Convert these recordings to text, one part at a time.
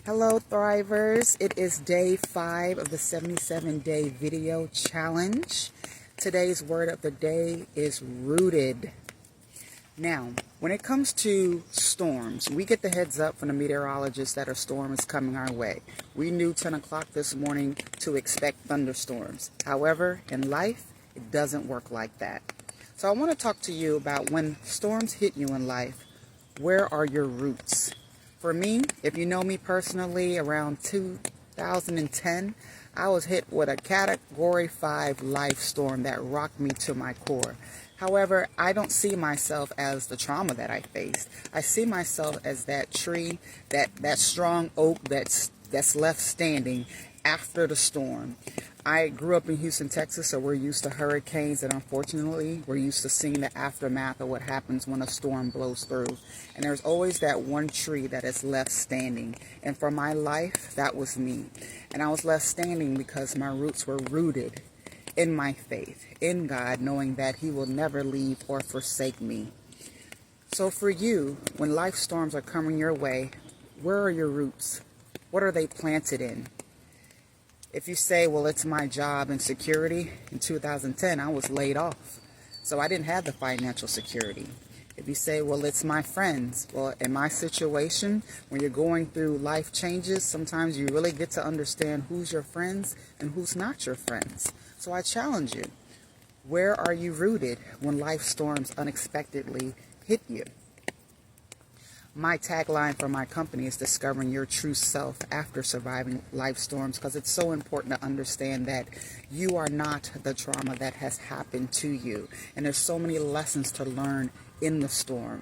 Hello Thrivers, it is day 5 of the 77-day video challenge. Today's word of the day is rooted. Now, when it comes to storms, we get the heads up from the meteorologists that a storm is coming our way. We knew 10 o'clock this morning to expect thunderstorms. However, in life, it doesn't work like that. So I want to talk to you about when storms hit you in life, where are your roots? For me, if you know me personally, around 2010, I was hit with a Category 5 life storm that rocked me to my core. However, I don't see myself as the trauma that I faced. I see myself as that tree, that strong oak that's left standing after the storm. I grew up in Houston, Texas, so we're used to hurricanes, and unfortunately, we're used to seeing the aftermath of what happens when a storm blows through. And there's always that one tree that is left standing. And for my life, that was me. And I was left standing because my roots were rooted in my faith, in God, knowing that He will never leave or forsake me. So for you, when life storms are coming your way, where are your roots? What are they planted in? If you say, well, it's my job and security, in 2010, I was laid off. So I didn't have the financial security. If you say, well, it's my friends. Well, in my situation, when you're going through life changes, sometimes you really get to understand who's your friends and who's not your friends. So I challenge you. Where are you rooted when life storms unexpectedly hit you? My tagline for my company is discovering your true self after surviving life storms, because it's so important to understand that you are not the trauma that has happened to you. And there's so many lessons to learn in the storm.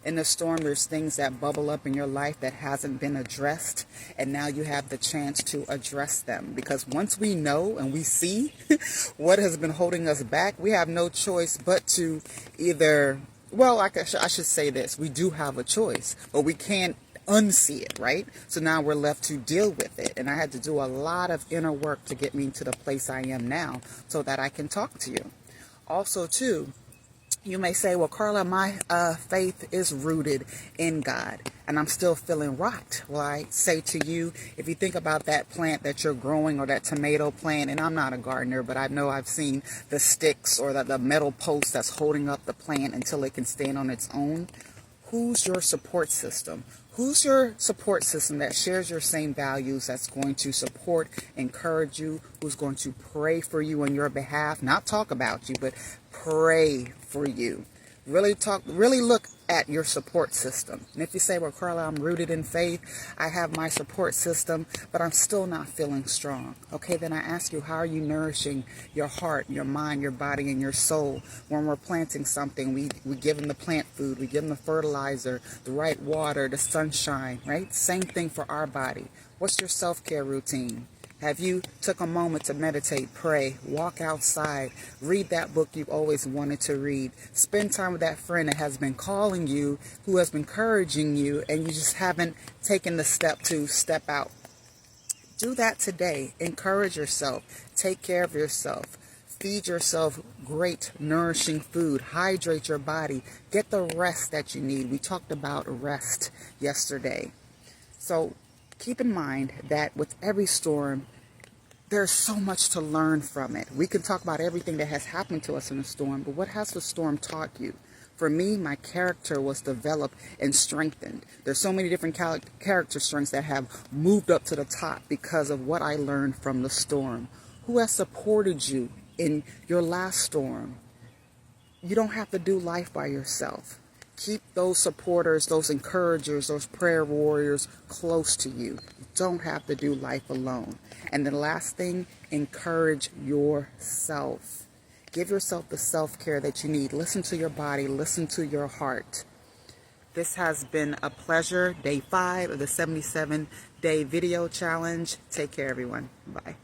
In the storm, there's things that bubble up in your life that hasn't been addressed, and now you have the chance to address them. Because once we know and we see what has been holding us back, we have no choice but to either... Well, I should say this. We do have a choice, but we can't unsee it, right? So now we're left to deal with it. And I had to do a lot of inner work to get me to the place I am now so that I can talk to you. Also, too, you may say, well, Carla, my faith is rooted in God, and I'm still feeling rocked. Well, I say to you, if you think about that plant that you're growing, or that tomato plant, and I'm not a gardener, but I know I've seen the sticks or the metal post that's holding up the plant until it can stand on its own. Who's your support system? Who's your support system that shares your same values, that's going to support, encourage you, who's going to pray for you on your behalf, not talk about you, but pray for you. Really look at your support system. And if you say, well, Carla, I'm rooted in faith, I have my support system, but I'm still not feeling strong. Okay, then I ask you, how are you nourishing your heart, your mind, your body, and your soul? When we're planting something, we give them the plant food, we give them the fertilizer, the right water, the sunshine, right? Same thing for our body. What's your self-care routine? Have you took a moment to meditate, pray, walk outside, read that book you've always wanted to read, spend time with that friend that has been calling you, who has been encouraging you, and you just haven't taken the step to step out? Do that today. Encourage yourself. Take care of yourself. Feed yourself great, nourishing food. Hydrate your body. Get the rest that you need. We talked about rest yesterday. So keep in mind that with every storm, there's so much to learn from it. We can talk about everything that has happened to us in the storm, but what has the storm taught you? For me, my character was developed and strengthened. There's so many different character strengths that have moved up to the top because of what I learned from the storm. Who has supported you in your last storm? You don't have to do life by yourself. Keep those supporters, those encouragers, those prayer warriors close to you. You don't have to do life alone. And the last thing, encourage yourself. Give yourself the self-care that you need. Listen to your body. Listen to your heart. This has been a pleasure. Day 5 of the 77-day video challenge. Take care, everyone. Bye.